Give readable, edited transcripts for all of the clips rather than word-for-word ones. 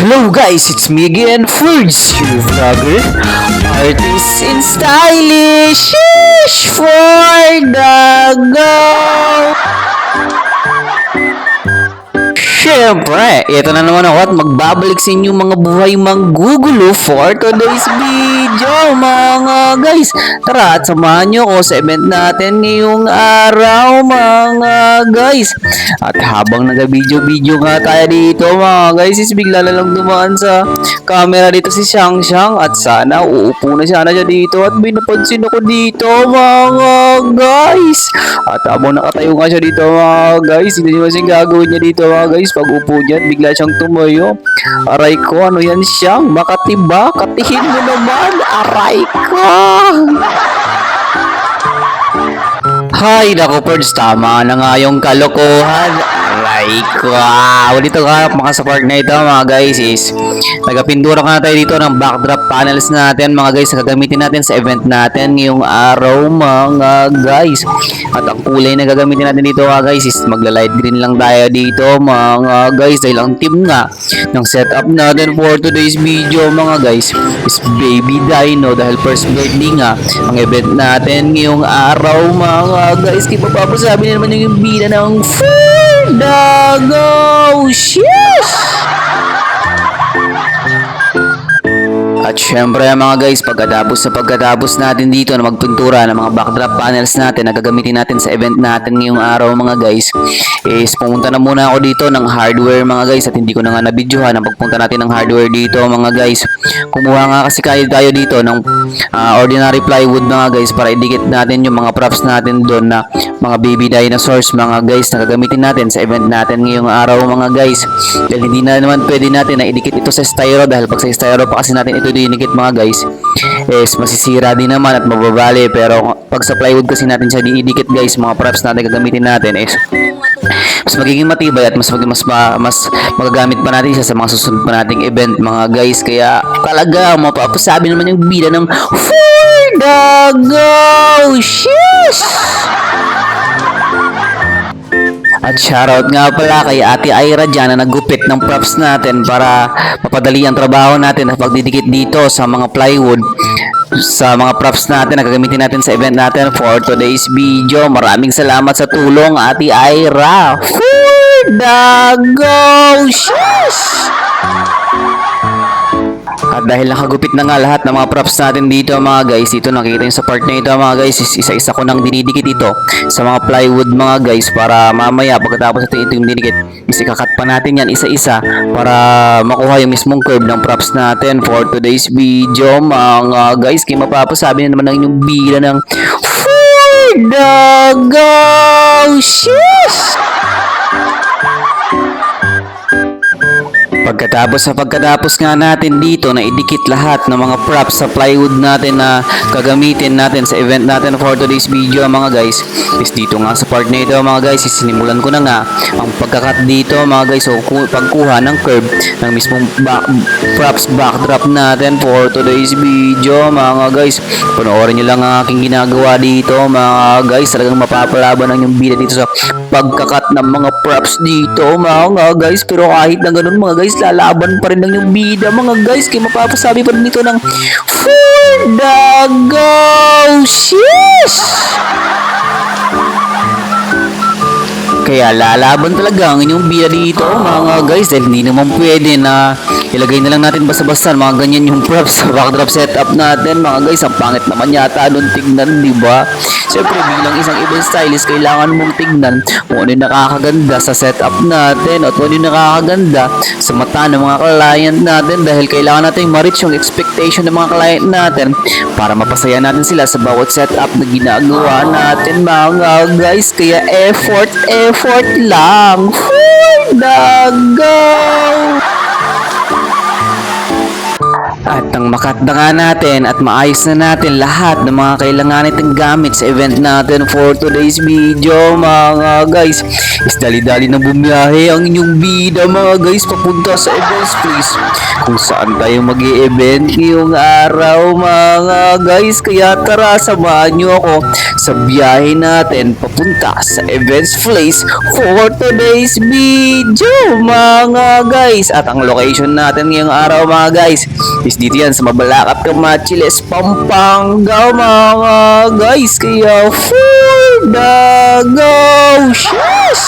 Hello guys, it's me again, Ferds, your vlogger, artist in stylish for the go! Siyempre, ito na naman ako at magbabalik sa inyo mga buhay manggugulo for today's video mga guys. Tara at samahan nyo ako sa event natin ngayong araw mga guys. At habang nag-video nga tayo dito mga guys, is bigla na lang dumaan sa camera dito si Shang Shang at sana uupo na siya dito at may napansin ako dito mga guys. At habang nakatayo nga siya dito mga guys, hindi naman siyang gagawin niya dito mga guys. Pag upo niyan, bigla siyang tumayo. Aray ko, ano yan siyang? Makati ba? Katihin mo naman. Aray ko. Hay, naku Ferds, tama na nga yung kalokohan. Aray ko. Dito nga, makasupport na ito mga guys is nagapindura ka na tayo dito ng backdrop panels natin mga guys na gagamitin natin sa event natin ngayong araw mga guys. At ang kulay na gagamitin natin dito mga guys is magla-light green lang tayo dito mga guys dahil ang team nga ng setup natin for today's video mga guys is Baby Dino dahil first birthday nga ang event natin ngayong araw mga guys. Kaya papasabi naman yung bida ng Dago! Sheesh! At syempre mga guys, pagkatapos natin dito na magpintura ng mga backdrop panels natin na gagamitin natin sa event natin ngayong araw mga guys, is pumunta na muna ako dito ng hardware mga guys at hindi ko na nga nabidyohan ang pagpunta natin ng hardware dito mga guys. Kumuha nga kasi tayo dito ng ordinary plywood mga guys para idikit natin yung mga props natin doon na mga baby dinosaurs mga guys na gagamitin natin sa event natin ngayong araw mga guys. Dahil hindi na naman pwede natin na idikit ito sa styro dahil pag sa styro pa kasi natin ito dinikit mga guys is masisira din naman at mababali, pero pag sa plywood kasi natin siya diidikit guys, mga props natin gagamitin natin is mas magiging matibay at mas magagamit pa natin siya sa mga susunod pa nating event mga guys. Kaya talaga mapapasabi naman yung bida ng For the Go! Sheesh! At shoutout nga pala kay Ate Ira dyan na naggupit ng props natin para mapadali ang trabaho natin at pagdidikit dito sa mga plywood sa mga props natin na gagamitin natin sa event natin for today's video. Maraming salamat sa tulong Ate Ira. For the Go! Sheesh! At dahil nakagupit na nga lahat ng mga props natin dito mga guys, dito nakikita yung sa part na ito mga guys, isa-isa ko nang dinidikit ito sa mga plywood mga guys para mamaya pagkatapos ito yung dinikit, ikakat pa natin yan isa-isa para makuha yung mismong curve ng props natin for today's video mga guys. Kaya mapapasabi na naman ng inyong bida ng For the Go! Sheesh! Pagkatapos nga natin dito na idikit lahat ng mga props sa plywood natin na gagamitin natin sa event natin for today's video mga guys, is dito nga sa part na ito mga guys, sinimulan ko na nga ang pagkakat dito mga guys, so pagkuha ng curve ng mismong props backdrop natin for today's video mga guys. Panoorin nyo lang ang aking ginagawa dito mga guys, talagang mapapalaban ang yung bida dito sa pagkakat ng mga props dito mga guys. Pero kahit na ganun mga guys, lalaban pa rin ng yung bida mga guys, kaya mapapasabi pa rin dito ng For the Go! Sheesh! Kaya lalaban talaga ang inyong bida dito mga guys dahil hindi naman pwede na ilagay na lang natin basta-basta mga ganyan yung props sa backdrop setup natin mga guys. Ang pangit naman yata doon tignan, di ba? Siyempre bilang isang event stylist, kailangan mong tignan kung ano yung nakakaganda sa setup natin at kung ano yung nakakaganda sa mata ng mga client natin dahil kailangan natin ma-reach yung expectation ng mga client natin para mapasaya natin sila sa bawat setup na ginagawa natin mga guys. Kaya effort lang. For the Go! At nang makat na nga natin at maayos na natin lahat ng mga kailangan natin gamit sa event natin for today's video mga guys, is dali-dali na bumiyahe ang inyong bida mga guys papunta sa events place kung saan tayo mag-i-event ngayong araw mga guys. Kaya tara, samahan nyo ako sa biyahe natin papunta sa Events Place for today's video mga guys. At ang location natin ngayong araw mga guys is dito yan sa Mabalacat, Camarines, Pampanga mga guys. Kaya for the go! Yes!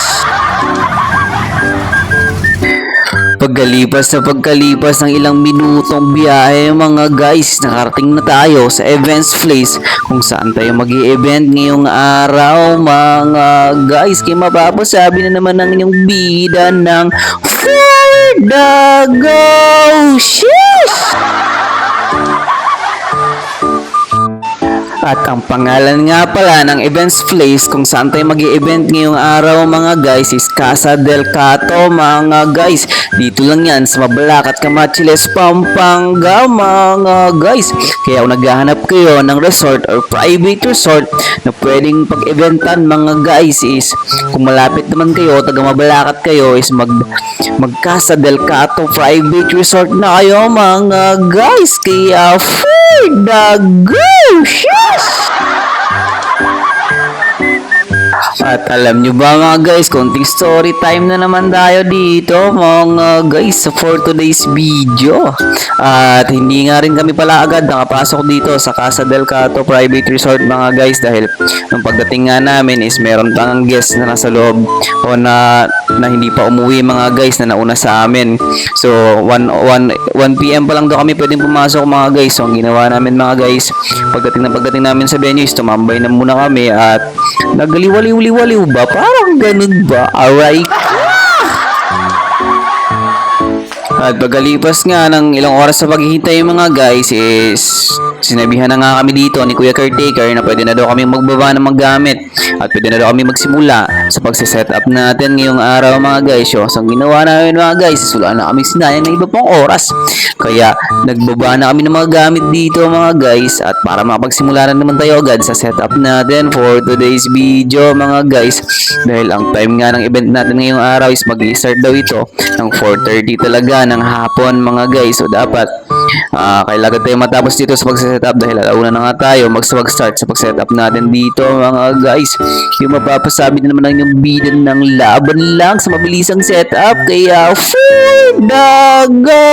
Pagkalipas ng ilang minutong biyahe mga guys, nakarating na tayo sa Events Place kung saan tayo mag-i-event ngayong araw mga guys. Kaya mapapasabi na naman ng inyong bida ng For the Go! Sheesh! At ang pangalan nga pala ng Events Place kung saan tayo mag-i-event ngayong araw mga guys is Casa del Cato mga guys. Dito lang yan sa Mabalacat, Camarines, Pampanga mga guys. Kaya kung naghahanap kayo ng resort or private resort na pwedeng pag-eventan mga guys is kung malapit naman kayo, taga Mabalacat kayo is mag Casa del Cato Private Resort na kayo mga guys. Kaya for the go! Yes! At alam nyo ba mga guys, konting story time na naman tayo dito mga guys for today's video. At hindi nga rin kami pala agad nakapasok dito sa Casa del Cato Private Resort mga guys dahil nung pagdating nga namin is meron pang guest na nasa loob o na hindi pa umuwi mga guys na nauna sa amin. So 1 PM pa lang daw kami pwedeng pumasok mga guys. So ang ginawa namin mga guys, pagdating namin sa venue is tumambay na muna kami at nagaliwaliw ba? Parang ganun ba? Alright. At pagkalipas nga ng ilang oras sa paghihintay mga guys is sinabihan na nga kami dito ni Kuya Caretaker na pwede na daw kami magbaba ng maggamit at pwede na daw kami magsimula sa pagsiset up natin ngayong araw mga guys. So ang ginawa namin mga guys is wala na kami sinayang ng iba pang oras. Kaya nagbaba na kami ng mga gamit dito mga guys at para makapagsimula na naman tayo agad sa setup natin for today's video mga guys. Dahil ang time nga ng event natin ngayong araw is mag-i-start daw ito ng 4:30 talaga ng hapon mga guys. So dapat kailangan tayo matapos dito sa pag-setup dahil alauna na nga tayo mag-start sa pag-setup natin dito mga guys. Yung mapapasabi na naman ng yung bida ng laban lang sa mabilisang setup. Kaya for the go!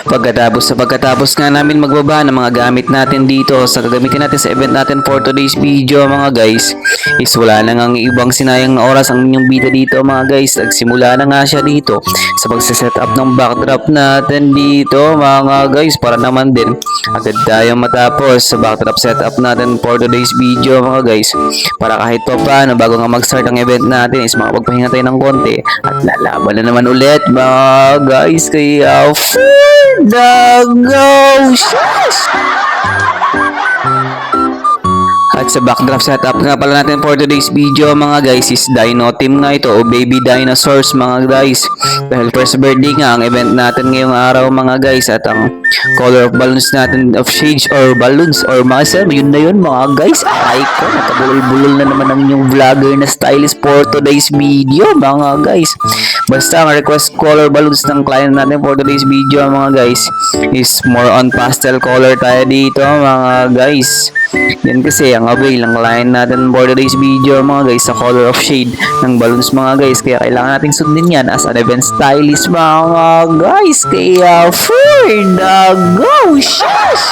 Pagkatapos nga namin magbaba ng mga gamit natin dito sa gagamitin natin sa event natin for today's video mga guys is wala na nga ibang sinayang na oras ang inyong bida dito mga guys. Nagsimula na nga siya dito sa pagsiset up ng backdrop natin dito mga guys para naman din agad tayo matapos sa backdrop setup natin for today's video mga guys para kahit pa paano bago nga mag-start ang event natin is makapagpahinga tayo ng konti at lalaban na naman ulit mga guys. Kaya the go! Yes! At sa backdrop setup nga pala natin for today's video mga guys is Dino Team nga ito o Baby Dinosaurs mga guys. Dahil first birthday nga ang event natin ngayong araw mga guys at ang color of balloons natin of shades or balloons or mga sir, yun na yun mga guys. Aray ko, nakabulol-bulol na naman ang inyong vlogger na stylist for today's video mga guys. Basta ang request color balloons ng client natin for today's video mga guys is more on pastel color tayo dito mga guys. Yan kasi ang avail ng client natin for today's video mga guys sa color of shade ng balloons mga guys. Kaya kailangan natin sundin yan as an event stylist mga guys. Kaya for the go! Yes!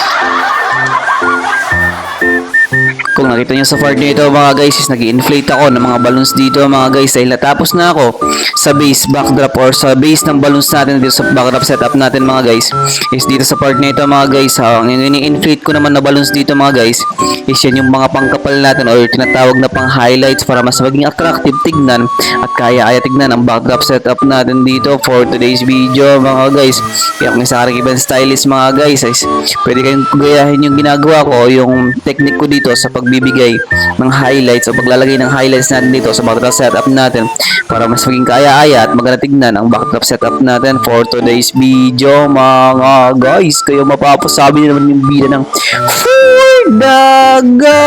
Kung nakita nyo sa part nito mga guys is nag-inflate ako ng mga balloons dito mga guys dahil natapos na ako sa base backdrop or sa base ng balloons natin dito sa backdrop setup natin mga guys is dito sa part nito mga guys. Ang ini-inflate ko naman na balloons dito mga guys is yan yung mga pangkapal natin or tinatawag na pang highlights para mas maging attractive tignan at kaya tignan ang backdrop setup natin dito for today's video mga guys. Kaya kung isa ka event stylist mga guys is pwede kayong gayahin yung ginagawa ko o yung technique ko dito sa pagbibigay ng highlights o paglalagay ng highlights natin dito sa backdrop setup natin para mas maging kaya-aya at maganda tignan ang backdrop setup natin for today's video mga guys. Kaya mapapasabi naman yung bida ng for the go!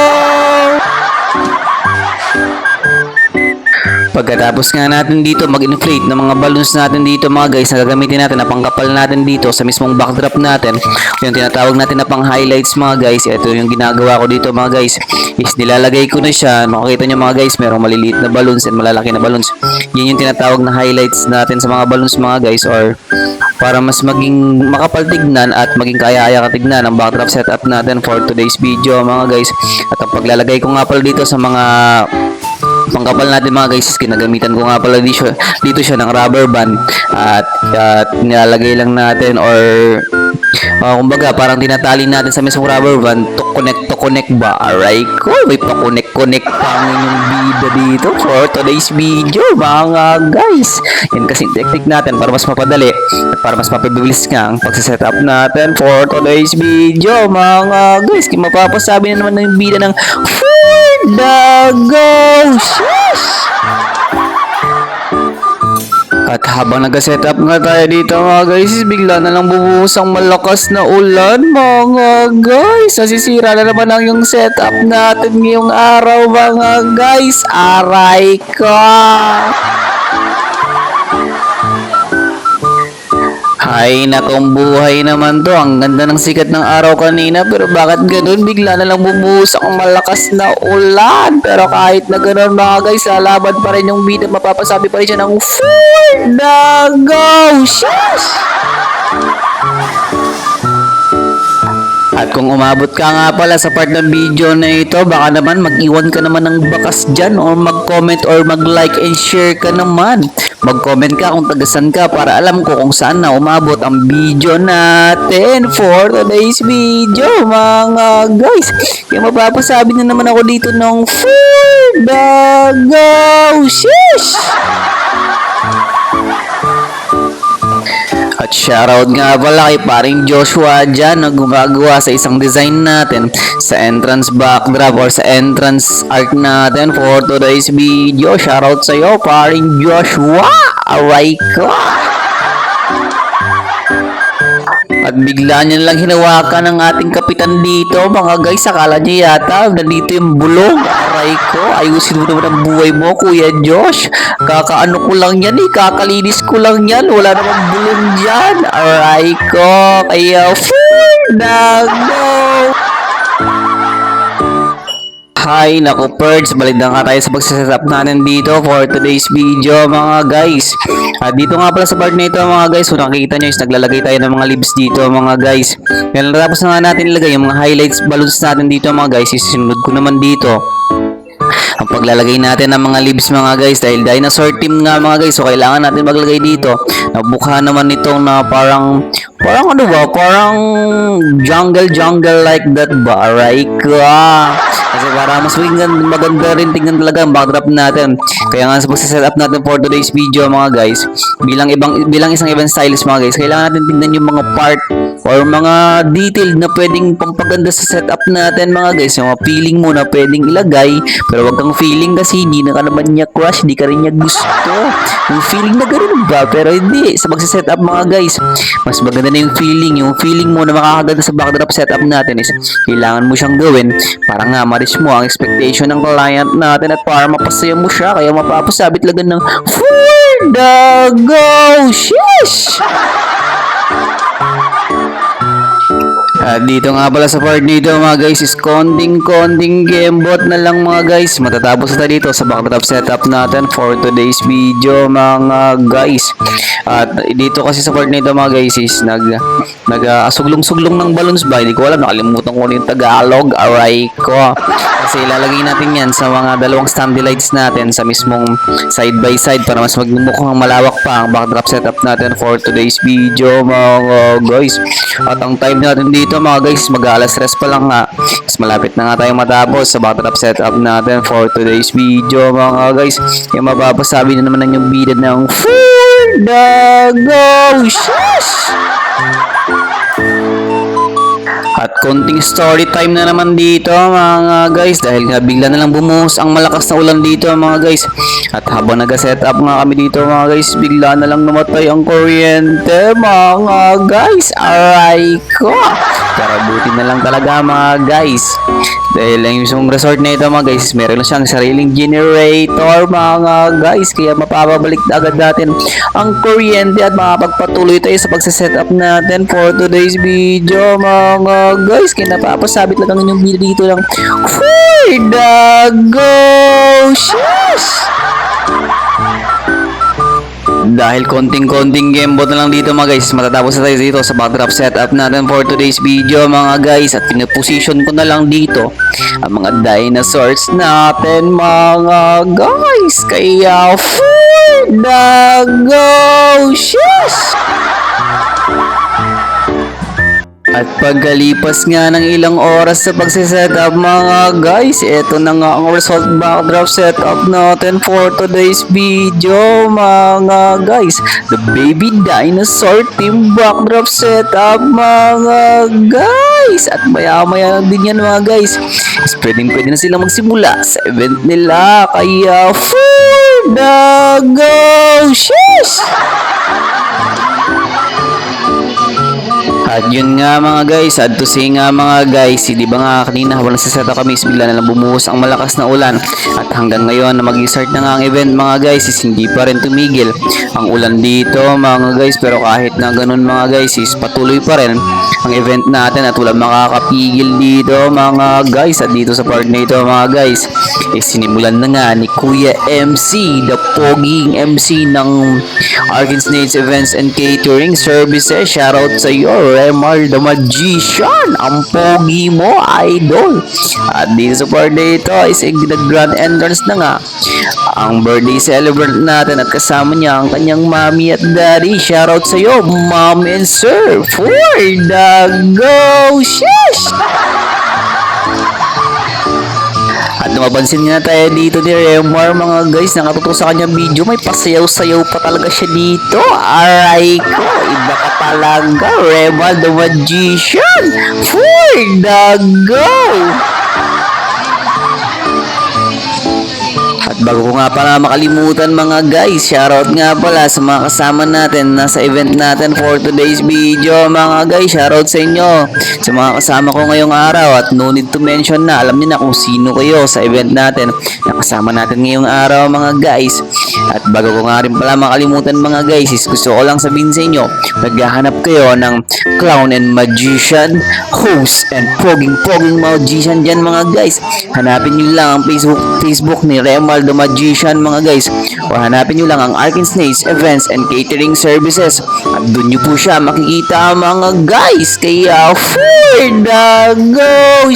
Pagkatapos nga natin dito mag-inflate ng mga balloons natin dito mga guys, na gagamitin natin na pangkapal natin dito sa mismong backdrop natin, yung tinatawag natin na pang highlights mga guys. Ito yung ginagawa ko dito mga guys, is nilalagay ko na siya. Makikita nyo mga guys, merong maliliit na balloons and malalaki na balloons. Yun yung tinatawag na highlights natin sa mga balloons mga guys, or para mas maging makapal tignan at maging kaya-aya katignan ang backdrop setup natin for today's video mga guys. At ang paglalagay ko nga pala dito sa mga pangkapal natin mga guys, is ginagamitan ko nga pala dito siya ng rubber band, at nilalagay lang natin, or kumbaga parang tinatali natin sa mismong rubber band to connect ba. Alright ko, may pa-connect pa ang inyong bida dito for today's video mga guys. Yan kasing technique natin para mas mapadali at para mas mapabilis nga ang pagsasetup natin for today's video mga guys. Kaya mapapasabi na naman ng bida ng Dagos! At habang nag-setup nga tayo dito mga guys, bigla na lang bumuhos ang malakas na ulan mga guys. Nasisira na naman ang yung setup natin ngayong araw mga guys. Aray ka! Ay, nakong buhay naman to. Ang ganda ng sikat ng araw kanina, pero bakit ganun? Bigla na lang bumuhos ang malakas na ulan. Pero kahit na ganun mga guys, lalaban pa rin yung bida. Mapapasabi pa rin siya ng Dagos! At kung umabot ka nga pala sa part ng video na ito, baka naman mag-iwan ka naman ng bakas dyan, or mag-comment or mag-like and share ka naman. Mag-comment ka kung tagasan ka para alam ko kung saan na umabot ang video natin for today's video mga guys. Kaya mapapasabi na naman ako dito ng Dagos! At shoutout nga pala kay paring Joshua dyan na gumagawa sa isang design natin sa entrance backdrop or sa entrance art natin for today's video. Shoutout sa iyo paring Joshua! Aray ko! At bigla niya lang hinawakan ng ating kapitan dito mga guys. Akala niya yata nandito yung bulong. Aray ko, ayusin mo naman ang buhay mo Kuya Josh. Kakaano ko lang yan kakalinis ko lang yan. Wala namang bulong dyan. Aray ko, kaya Dago! Hi, naku Perds, balik na nga tayo sa pagsasetup natin dito for today's video mga guys. At dito nga pala sa part na ito mga guys, kung nakikita nyo is naglalagay tayo ng mga leaves dito mga guys. Yan, tapos na nga natin ilagay yung mga highlights balloons natin dito mga guys. Isunod ko naman dito ang paglalagay natin ng mga leaves mga guys, dahil dinosaur team nga mga guys, so kailangan natin maglagay dito. Nabukha naman itong na parang ano ba, parang jungle like that ba, right ka? Kasi para mas maganda rin tingnan talaga ang backdrop natin. Kaya nga sa pagsasetup natin for today's video mga guys, bilang isang event stylist mga guys, kailangan natin tingnan yung mga part or mga detail na pwedeng pampaganda sa setup natin mga guys. Yung mga feeling mo na pwedeng ilagay, pero wag kang feeling kasi hindi na ka naman niya crush, hindi ka rin niya gusto. Yung feeling na ganoon ba, pero hindi. Sa pagsasetup mga guys, mas maganda na yung feeling mo na makakaganda sa backdrop setup natin is kailangan mo siyang gawin para nga ma-reach mo ang expectation ng client natin at para mapasaya mo siya. Kaya mapapasabit lang ng Dagos! At dito nga pala sa part nito mga guys is konting gembot na lang mga guys. Matatapos na dito sa backdrop setup natin for today's video mga guys. At dito kasi sa part nito mga guys is suglong-suglong ng balloons ba? Hindi ko alam, nakalimutan ko yung Tagalog. Aray ko. Kasi ilalagay natin yan sa mga dalawang standy lights natin sa mismong side by side para mas magmukhang malawak pa ang backdrop setup natin for today's video mga guys. At ang time natin dito mga guys, mag-alas 3 pa lang nga. Mas malapit na nga tayong matapos sa backdrop setup natin for today's video mga guys. Kaya mapapasabi na naman yung bida ng Dagos! At konting story time na naman dito mga guys, dahil nga bigla na lang bumuhos ang malakas na ulan dito mga guys. At habang nag-setup nga kami dito mga guys, bigla na lang namatay ang kuryente mga guys. Aray ko! Pero buti na lang talaga mga guys. Dahil ang mismong resort na ito mga guys, meron na siyang sariling generator mga guys. Kaya mapapabalik agad natin ang kuryente at makapagpatuloy tayo sa pagsaset-up natin for today's video mga guys. Kaya napapasabit lang ang inyong video dito lang for the go! Dahil konting-konting gamebot na lang dito mga guys, matatapos na tayo dito sa backdrop setup natin for today's video mga guys. At pinaposition ko na lang dito ang mga dinosaurs natin mga guys. Kaya for the go! At pagkalipas nga ng ilang oras sa pagsisetup mga guys, eto na nga ang result backdrop setup natin for today's video mga guys. The baby dinosaur team backdrop setup mga guys. At maya-maya din yan mga guys, pwede na sila magsimula sa event nila. Kaya for the go! At yun nga mga guys, at to say nga mga guys, di ba nga kanina habang nagsaseta kami, bigla na lang bumuhos ang malakas na ulan. At hanggang ngayon na mag-start na nga ang event mga guys, hindi pa rin tumigil ang ulan dito mga guys. Pero kahit na ganun mga guys, patuloy pa rin ang event natin at walang makakapigil dito mga guys. At dito sa part na ito mga guys, sinimulan na nga ni Kuya MC, the poging MC ng Arkin Snails Events and Catering Services. Shoutout sa iyo, Remar the Magician, ang pogi mo, idol. At dito sa part na ito is nag-grand entrance na nga ang birthday celebrant natin at kasama niya ang kanyang mommy at daddy. Shoutout sa iyo, mom and sir, for the go! At mapansin nga tayo dito ni Remar mga guys, nakatutok sa kanyang video, may pasayaw-sayaw pa talaga siya dito. Aray ko, iba ka talaga, Remar the Magician, for the go! At bago ko nga pala makalimutan mga guys, shoutout nga pala sa mga kasama natin na sa event natin for today's video mga guys. Shoutout sa inyo, sa mga kasama ko ngayong araw. At no need to mention na, alam niyo na kung sino kayo sa event natin na kasama natin ngayong araw mga guys. At bago ko nga rin pala makalimutan mga guys, gusto ko lang sabihin sa inyo, naghahanap kayo ng clown and magician, host and poging magician dyan mga guys. Hanapin nyo lang ang Facebook ni Remar the Magician mga guys, o hanapin nyo lang ang Arkin Snails Events and Catering Services at doon nyo po siya makikita mga guys. Kaya for the go!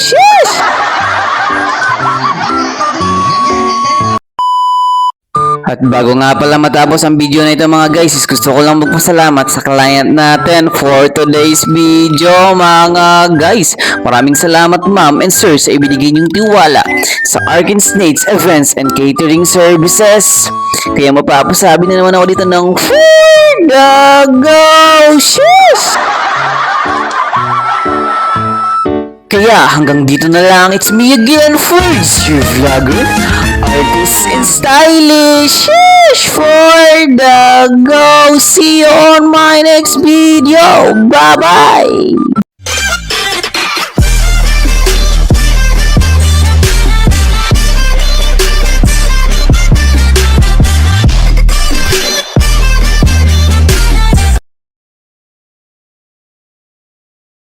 At bago nga pala matapos ang video na ito mga guys, gusto ko lang magpasalamat sa client natin for today's video mga guys. Maraming salamat ma'am and sir sa ibinigay niyong tiwala sa Arkin Snails Events and Catering Services. Kaya mapapasabi na naman ako dito ng for the go! Kaya hanggang dito na lang. It's me again, Fords, your vlogger, artist and stylish. For the go. See you on my next video. Bye-bye.